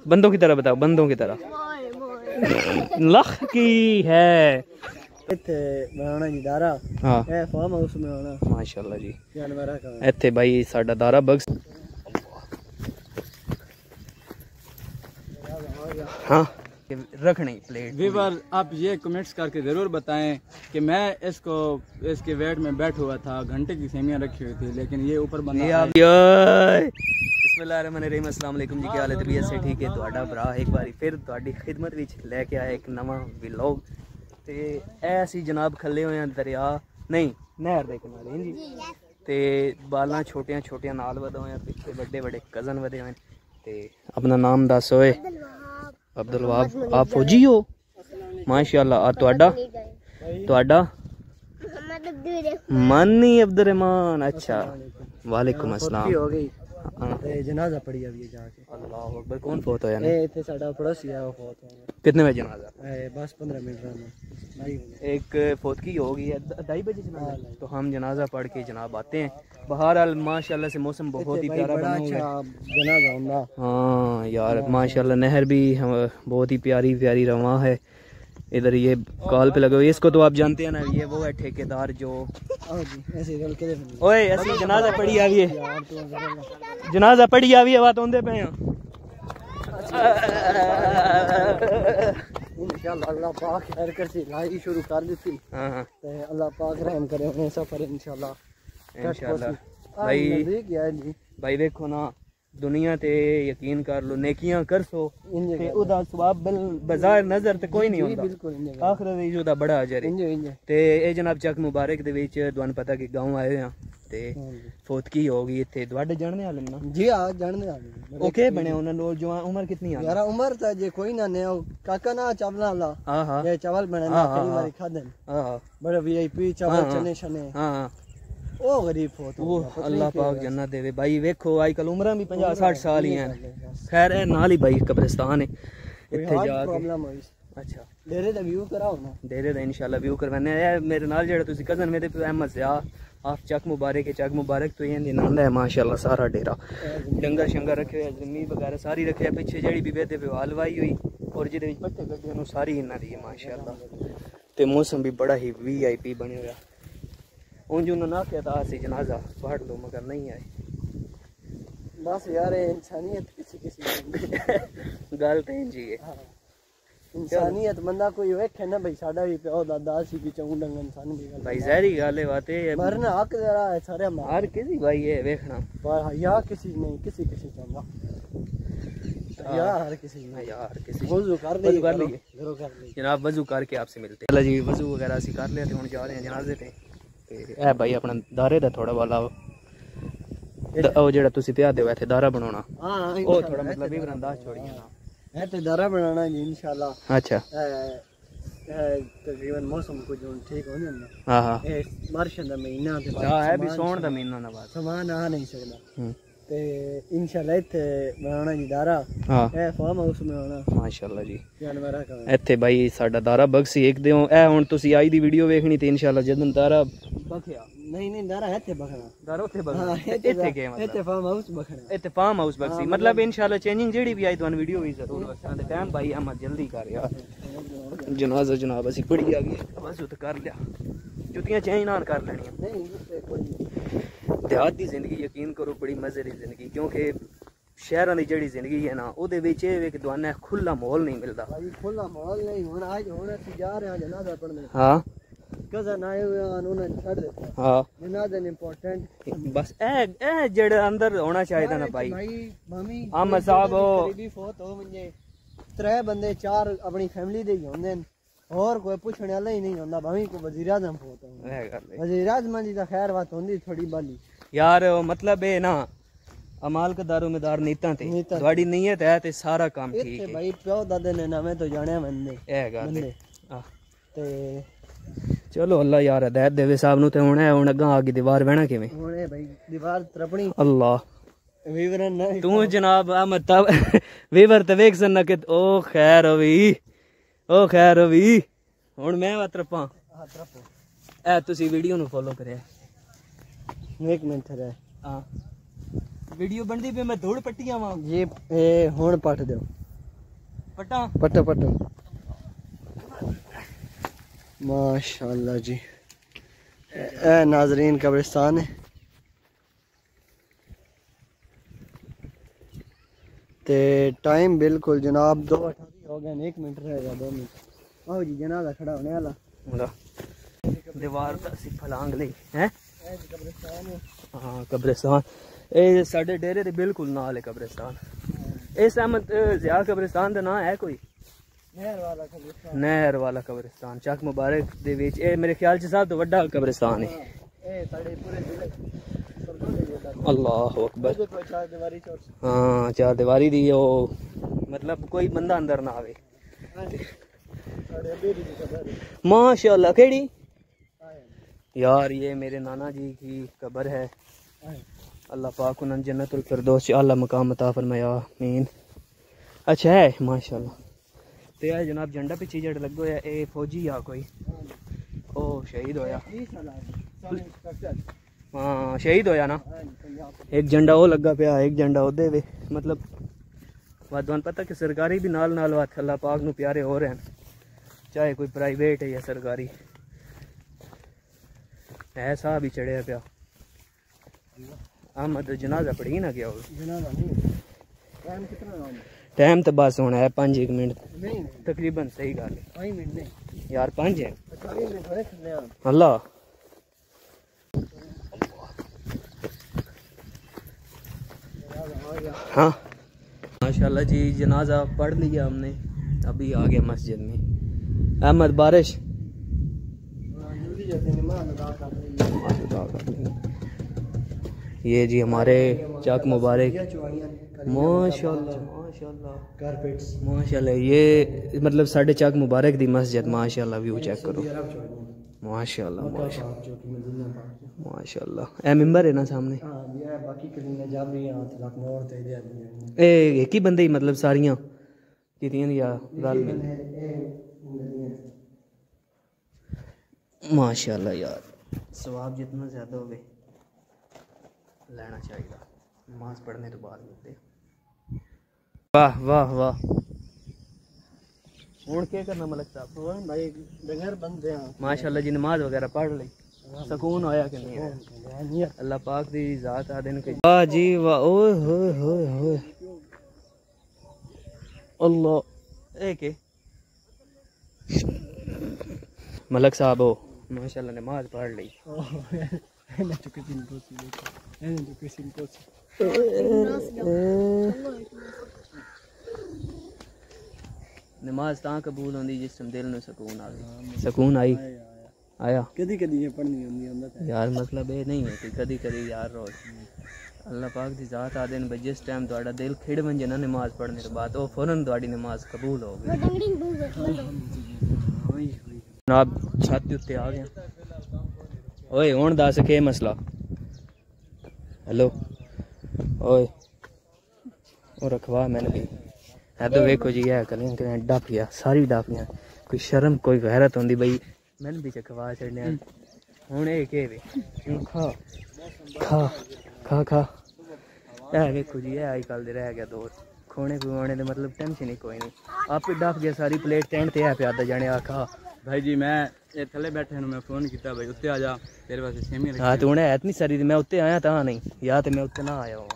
बंदों की तरह बताओ, बंदों की तरह। लख की है बनाना जी दारा। हाँ फार्म हाउस में आना माशाल्लाह जी। जानवर का इत्थे भाई साडा दारा बक्स। हाँ रखनी प्लेट। वीवर आप ये कमेंट्स करके ज़रूर बताएं कि मैं इसके वेट में बैठ हुआ था, घंटे की सेमियां रखी हुई थी, लेकिन ये ऊपर बंदा बिस्मिल्लाहिर्रहमानिर्रहीम। अस्सलाम वालेकुम जी, क्या हाल है? तबीयत से ठीक है? तुहाडा भरा एक बार फिर तुहाडी खिदमत विच लेके आया एक नवा व्लॉग। ते ऐसी जनाब खल्ले हुए हैं दरिया नहीं नहर दे किनारे जी। ते बालां छोटियां छोटियां नाल वधे हुए हैं, पिछे बड़े बड़े कज़न वधे हुए हैं। ते अपना नाम दस होए। अब्दुल वहाब। आप फौजी हो? माशाल्लाह। और तुहाडा? Money Abdurrahman. अच्छा वालेकुम अस्सलाम। हो गई जनाजा पड़ी अभी जाके। अल्लाह अकबर। कौन फोत होया ने? इथे साडा पड़ोसी है वो फोत हो गया। कितने बजे जनाजा? बस 15 मिनट में एक फोत की होगी 2:30 बजे जनाजा। तो हम जनाजा पढ़ के जनाब आते हैं। बहरहाल माशाल्लाह से मौसम बहुत ही प्यारा बना हुआ है। जनाजा होना। हाँ यार माशाल्लाह नहर भी बहुत ही प्यारी प्यारी रवा है। इधर ये कॉल पे लगे हुए, इसको तो आप जानते हैं ना, ये वो है ठेकेदार जो ओए ऐसी जनाजा पड़ी आवी है, जनाजा पड़ी आवी है बात होंदे पे हैं। इंशाल्लाह अल्लाह पाक खैर कर सी लाई शुरू कर दी थी। हां ते अल्लाह पाक रहम करे उन्हें सफर इंशाल्लाह इंशाल्लाह। भाई देखो ना दुनिया ते यकीन कर लो, नेकियां कर सो ते ओदा सवाब बाजार नजर ते कोई नहीं होंदा, आखिरत विच ओदा बड़ा अजर है। ते ए जनाब चक मुबारक दे विच तुहानू पता कि गांव आए हैं ते फोतकी हो गई इत्थे। तुहाडे जानने वाले ना? जी हां जानने वाले। ओके बने उन्हां लो जवान उम्र कितनी है? यार उम्र ता जे कोई ना ने काका ना चावल वाला। हां हां ये चावल बने ना कई बारी खादन। हां हां बड़ा वीआईपी चावल चने शने। हां ओ गरीब फोत वो अल्लाह पाक जन्नत देवे। भाई देखो आजकल उम्र भी 50-60 साल ही हैं। खैर है नाल ही भाई कब्रिस्तान है इत्थे जाके प्रॉब्लम होई। अच्छा डेरे दा व्यू कराओ ना? डेरे दा इंशाल्लाह व्यू करवाने आया मेरे नाल जेड़ा तुसी कजन मेरे पे अहमद से आप चक मुबारक है। चक मुबारक तो ये नांदा है माशाल्लाह सारा डेरा, डंगर शंगर रखे हुए, जमीन वगैरह सारी रखे है। पीछे जेड़ी भी बेदे पे हलवाई हुई और जिदे विच पट्टे गड्ढे नु सारी इन्हां दी है माशाल्लाह। ते मौसम भी बड़ा ही वीआईपी बने हुआ। उन जो ना क्या था सी जनाजा पढ़ लो मगर नहीं आए। बस यार इंसानियत किसी किसी गल तो इंजी है। इंसानियत बंदा कोई वेखे ना भाई साडा भी प्यो दादा सी भी चंग डंग इंसान भी भाई जहरी गल है बात है। मरना हक जरा है सारे मार किसी भाई है देखना पर या किसी नहीं किसी किसी चाहता यार किसी नहीं यार किसी वजू कर लिए जनाब। वजू करके आपसे मिलते हैं। चलो जी वजू वगैरह सी कर लिया, हुन जा रहे हैं जनाजे पे। ए भाई अपना दारे दा थोड़ा वाला ओ जेड़ा तुसी पिया दे इत्थे दारा बनाना। हां ओ थोड़ा मतलब भी अंदाज छोड़िए ना ए ते दारा बनाना जी इंशाल्लाह। अच्छा तकरीबन मौसम को जो ठीक हो ना। हां हां ए बारिश दा महीना ते हां है भी सोण दा महीना ना बात सामान आ नहीं सकदा ते इंशाल्लाह इत्थे बनाना जी दारा। हां ए फार्म हाउस में होना माशाल्लाह जी। जानवर का इत्थे भाई साडा दारा बक्सी एक दे ए हुन तुसी आई दी वीडियो देखनी ते इंशाल्लाह जदन दारा बखया नहीं दारा है ते बखना दारा उथे बखना इत्थे के मतलब इत्थे फार्म हाउस बखना इत्थे फार्म हाउस बक्सी मतलब इंशाल्लाह चेंजिंग जेडी भी आई तुहानू वीडियो भी जरूर वसांदे टाइम भाई अहमद जल्दी कर यार। जनाजा जनाब असी बड़ी आ गई बस उत कर लिया जुतियां चेंज ना कर लेनी नहीं देहात दी जिंदगी यकीन करो बड़ी मजे दी जिंदगी क्योंकि शहरां दी जेड़ी जिंदगी है ना ओदे विच ए वे कि दुआना खुला माहौल नहीं मिलदा। भाई खुला माहौल नहीं हुन आज हुन असि जा रहे हैं जनाजा पढ़ने। हां कज़न आए हुए हैं उन्होंने छड़ देता। हां जनाजा इंपॉर्टेंट बस ए जेड़ा अंदर होना चाहिए ना भाई मम्मी अहमद साहब हो करीबी फोत हो मुझे 3 बंदे 4 अपनी फैमिली दे ही होंदे न और कोई पूछने वाला ही नहीं होंदा। भाई को वजीर आजम फोत हो वजीर आजम जी दा खैर बात होंदी थोड़ी बाली यार मतलब है ना अमाल का दारोमदार नीयतां ते ਤੁਹਾਡੀ नीयत है ते सारा काम ठीक है। भाई प्यो दादे ने नवे तो जाने बंदे ए गल ते चलो अल्लाह यार हिदायत देवे साहब नु ते हुन अगा आगे दीवार बहना किवें हुन भाई दीवार तरपणी अल्लाह वीवर ना तू जनाब अहमद तब वीवर ते वेख सन के ओ खैर होवी हुन मैं वा तरपा हां तरपो ए तुसी वीडियो नु फॉलो करे एक मिनट रह हां वीडियो बनदी पे मैं धूड़ पट्टियां वा ये हुन पट दो पट्टा पट्टा पट्टा माशाल्लाह जी। ए नाजरीन कब्रिस्तान है ते टाइम बिल्कुल जनाब 2:28 हो गए, 1 मिनट रहेगा, 2 मिनट। आओ जी जनाजा खड़ा होने वाला दीवार का सी फलांग ली हैं कब्रिस्तान है। हाँ कब्रिस्तान ए साडे डेरे दे बिल्कुल नाल है कब्रिस्तान। इस अहमद ज़िया कब्रिस्तान का नाम है कोई नहर वाला कब्रिस्तान चक मुबारक दे विच ए मेरे ख्याल च सब तो वड्डा कब्रिस्तान है। अल्लाह अकबर। हाँ 4 दीवारी दी ओ मतलब कोई बंदा अंदर ना आवे। माशाल्लाह केड़ी यार ये मेरे नाना जी की कब्र है। अल्लाह पाक उन्हें जन्नतुल फिरदौस च आला मकाम अता फरमाया आमीन। अच्छा है माशाल्लाह। ते है जनाब झंडा पिछे जड़ लगो है ए फौजी आ कोई ओ शहीद होया। हाँ शहीद होया ना। एक झंडा वो लगा पिया एक झंडा ओदे वे मतलब वादवान पता कि सरकारी भी नाल नाल वाथ अल्लाह पाक नू प्यारे हो रहे हैं चाहे कोई प्राइवेट है या सरकारी है। साह भी चढ़िया पिया। अहमद जनाजा पढ़ी ना गया टाइम तो बस होना है 5-1 मिनट तकरीबन। सही गल है यार 5 है अल्लाह। हाँ माशाल्लाह जी जनाजा पढ़ लिया हमने अभी आ गया मस्जिद में। अहमद बारिश ये जी हमारे चक मुबारक माशाल्लाह माशाल्लाह कारपेट्स माशाल्लाह। ये मतलब साढ़े चक मुबारक दी मस्जिद माशाल्लाह व्यू चेक करो माशाल्लाह माशाल्लाह। ए मिंबर है ना सामने ए एक ही बंदे ही मतलब सारियां कितियां या गल में माशाल्लाह यार सवाब जितना ज्यादा हो लेना चाहिए नमाज पढ़ने तो बाद मिलते। वाह वाह वाह हूँ क्या करना मलक साहब भाई बगैर बंदे माशाल्लाह जी नमाज वगैरह पढ़ ली सुकून होया कि नहीं अल्लाह पाक दी जात आ दिन के वाह जी वाह ओए होए होए होए अल्लाह ए के मलक साहब हो माशाल्लाह नमाज पढ़ ली। नमाज ता कबूल होंदी जिस टाइम दिल में सुकून आवे। सुकून आई आया कदी कदी ये पढ़नी होंदी यार मतलब ये नहीं है कि कदी कदी यार रोज अल्लाह पाक दी जात आ दिन जिस टाइम ਤੁਹਾਡਾ दिल खिड़ बन जाए ना नमाज पढ़ने के बाद वो फौरन ਤੁਹਾਡੀ नमाज कबूल हो गई। जनाब छत के उत्ते आ गया ओए हुण दस के मसला हेलो ओए और रखवा मैंने भी है तो वेखो जी है कलें करें डाफिया सारी डाफिया कोई शर्म कोई गैरत होंदी बई मैंने भी चखवा छड़ने हुण ए के वे खा खा खा खा है वेखो जी है अजकल दे रह गया दौर खोने खुआने दे मतलब टेंशन ही कोई नहीं आप डाफ गया सारी प्लेट टेंट ते है प्यादा जाने आखा भाई जी मैं ये थले बैठे मैं फोन किया भाई उत्ते आ जा तेरे वास्ते सेमी हाँ तो हुणे है इतनी सारी मैं उत्ते आया ता नहीं या तो मैं उत्ते ना आया हूँ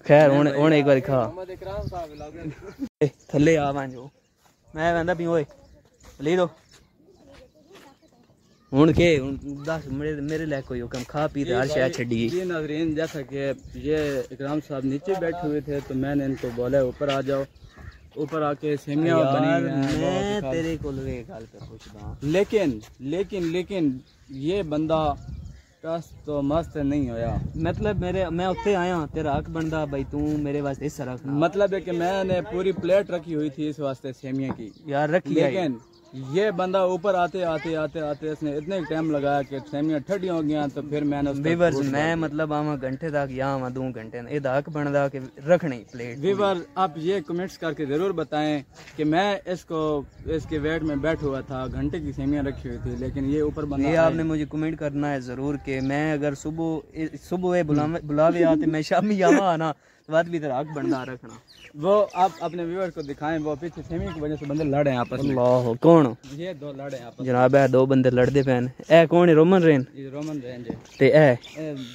खैर हुण एक बार खा थले आ जो मैं कहंदा भी ओए ले दो हुण के दस मेरे लिए कोई हुक्म खा पी हर शय छड़ी। ये नाज़रीन जैसा कि ये इकराम साहब नीचे बैठे हुए थे तो मैंने इनको बोला ऊपर आ जाओ ऊपर आके सेमिया बनी मैं तेरे को गल पे पूछदा लेकिन ये बंदा तो मस्त नहीं होया मतलब मैं उत्ते आया तेरा हक बनदा भाई तू मेरे वास्ते हिस्सा रख मतलब है कि मैंने पूरी प्लेट रखी हुई थी इस वास्ते सेमिया की यार रखी लेकिन ये बंदा ऊपर आते इसने इतने टाइम लगाया कि सेमिया ठंडी हो गया तो फिर मैंने वीवर्स मैं मतलब आवा घंटे तक या आवा 2 घंटे ये हक बनदा कि रखनी प्लेट। वीवर आप ये कमेंट्स करके ज़रूर बताएं कि मैं इसके वेट में बैठा हुआ था घंटे की सेमिया रखी हुई थी लेकिन ये ऊपर बंदा ये आपने मुझे कमेंट करना है ज़रूर कि मैं अगर सुबह बुलावे आते मैं शामी आवा ना बात भी तेरा हक बनता रखना। वो आप अपने व्यूअर को दिखाएं, वो पीछे सेमी की वजह से बंदे लड़े हैं आपस में। अल्लाह, कौन? ये दो लड़े हैं आपस जनाब है, दो बंदे लड़दे पैन। ए कौन है? रोमन रेन में। ये रोमन रेंज है ते ए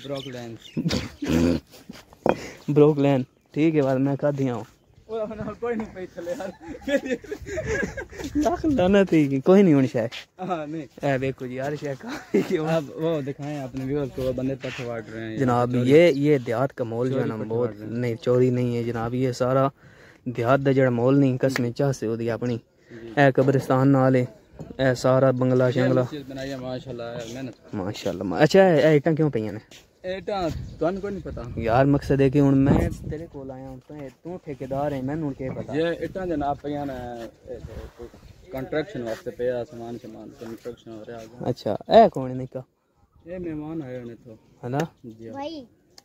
ब्रोक लैंड। ब्रोक लैंड, ठीक है। बाद मैं कर दिया हूँ कोई नहीं पे चले यार। लाना थी कोई नहीं होनी शायद। हाँ नहीं ए देखो जी यार शायद अब वो दिखाएं अपने व्यूअर को, वो बंदे पत्थर वाट रहे हैं जनाब। ये देहात का माहौल जो है ना बहुत नहीं, चोरी नहीं है जनाब। ये सारा देहात का जड़ा माहौल नहीं, कसमें चाह से होती अपनी। ए कब्रिस्तान नाल है, ए सारा बंगला शंगला बनाई माशाल्लाह मेहनत माशाल्लाह। अच्छा ए इटां क्यों पईयां ने? एटा तुहानू कोई नहीं पता यार मकसद है कि हुन मैं तेरे कोल आया हूं, तू ठेकेदार है, मैनू के पता। ये इटा जनाब पईयां ने कंस्ट्रक्शन वास्ते पे सामान कंस्ट्रक्शन हो रहा है। अच्छा ए कौन है निका? ये मेहमान आए ने तो है ना जी भाई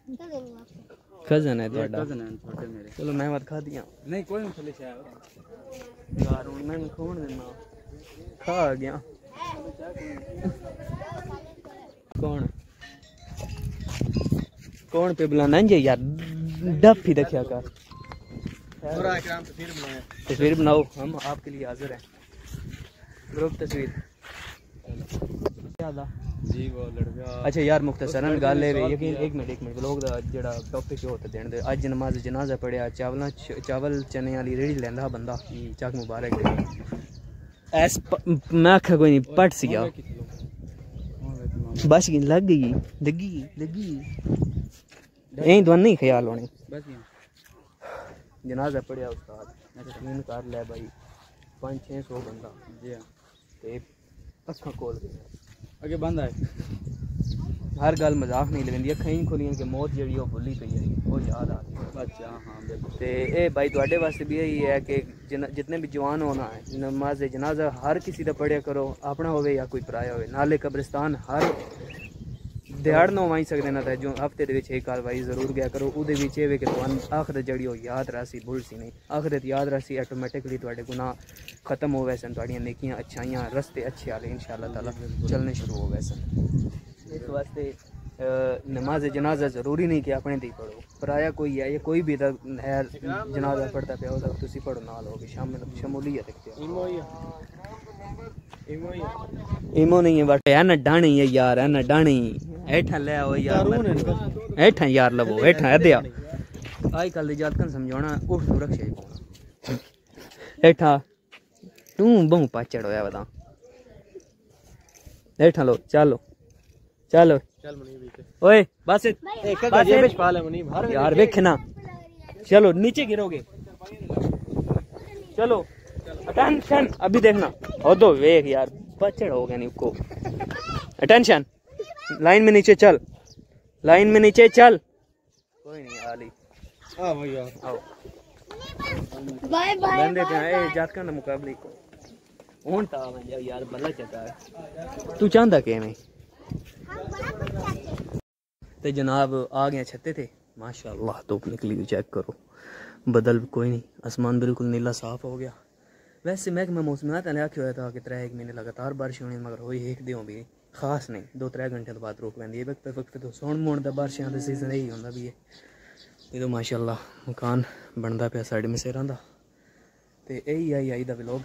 इनका देंगे आपको। कजन है ਤੁਹਾਡਾ? कजन है छोटे मेरे। चलो मैं मत खा दिया नहीं कोई नहीं थले से यार, हुन मैं खोण देना खा गया। कौन कौन पे बुलाना है यार? डफ ही देखा कर। तस्वीर बनाओ, हम आपके लिए हाजिर हैं। ग्रुप तस्वीर जी वो लड़का। अच्छा यार मुख्तसरन गल है यकीन। एक मिनट लोग दा जेड़ा टॉपिक होता देने दे। अज नमाज जनाजा पढ़िया, चावल चने वाली रेड़ी लेंदा बंदा, चक मुबारक। ऐस मैं आखा कोई नहीं पट सी गया बस लगी यही तो नहीं ख्याल होने। जनाजा पढ़िया उस्ताद, यकीन कर ले भाई 500-600 बंदा जी ते अखा खोल आगे बंद है। हर गल मजाक नहीं लगती। अखा ही खोलियां कि मौत जी भुली पई है, वो याद आ गई। अच्छा हाँ बिल्कुल। ते ए भाई तुहाडे वास्ते भी यही है कि जितने भी जवान होना है, नमाज जनाजा हर किसी का पढ़िया करो, अपना होवे या कोई पराया होवे। नाले कब्रिस्तान हर दिहाड़ नो वाई सकते ना जो हफ्ते दे एक कारवाई जरूर गया करो। उहदे विच एवे कि तुहानू आखिरत जड़ी हो याद रहसी, भुल सी नहीं। आखिरत याद रहसी, ऑटोमेटिकली तुहाडे गुनाह खत्म हो वैसन, तुहाडियां नेकियां अच्छाइयां रस्ते अच्छे आले इंशाअल्लाह ताला चलने शुरू हो वैसन। इस वास्ते नमाज जनाजा ज़रूरी नहीं कि अपने दी पढ़ो, पराया कोई है या कोई भी है जनाजा पढ़ता पे हो तुसी पढ़ो नाल हो, शमूलियत इमो नहीं है बट है ना डाणी है यार, है ना डाणी हेठा ले आओ यार, हेठा यार लवो हेठा है दिया आई कल दी जात कन समझाना उठ तू रखे हेठा तू बहु पाचड़ होया बता हेठा लो चलो चलो ओए बस यार देखना चलो नीचे गिरोगे चलो अटेंशन अभी देखना हो तो वेख यार पचड़ हो गया नहीं को अटेंशन लाइन में नीचे चल लाइन में नीचे चल कोई नहीं आली हां भैया आओ बाय बाय बंदे पे ए जात का मुकाबले को हुन ता मैं यार बल्ला चका तू चाहता के मैं ते जनाब आ गए छत्ते थे माशाल्लाह धूप निकली हुई चेक करो बदल कोई नहीं आसमान बिल्कुल नीला साफ हो गया। वैसे महकमा मौसमियात ने आख्या था कि 3 महीने लगातार बारिश होनी मगर होई एक दियों भी खास नहीं 2-3 घंटे तो बाद रोक पैंदी है वक्त तो सोन मोन दा बारिशां दा सीजन यही होंदा भी है। ये तो माशाल्लाह मकान बनदा पिया साइड में सेरां दा ते यही आई दा व्लॉग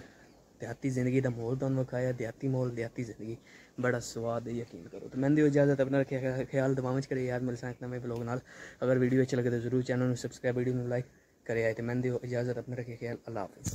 देहाती जिंदगी दा माहौल तुहानू विखाया देहाती माहौल देहाती जिंदगी बड़ा स्वाद है यकीन करो। तो मैंने इजाजत अपना रखिया ख्याल दबाव करे यार मिल सकते नवे व्लॉग नाल। अगर वीडियो अच्छा लगे तो जरूर चैनल में सब्सक्राइब वीडियो में लाइक करे आए तो मैंने इजाजत अपना रखिया ख्याल अल्लाह हाफिज़।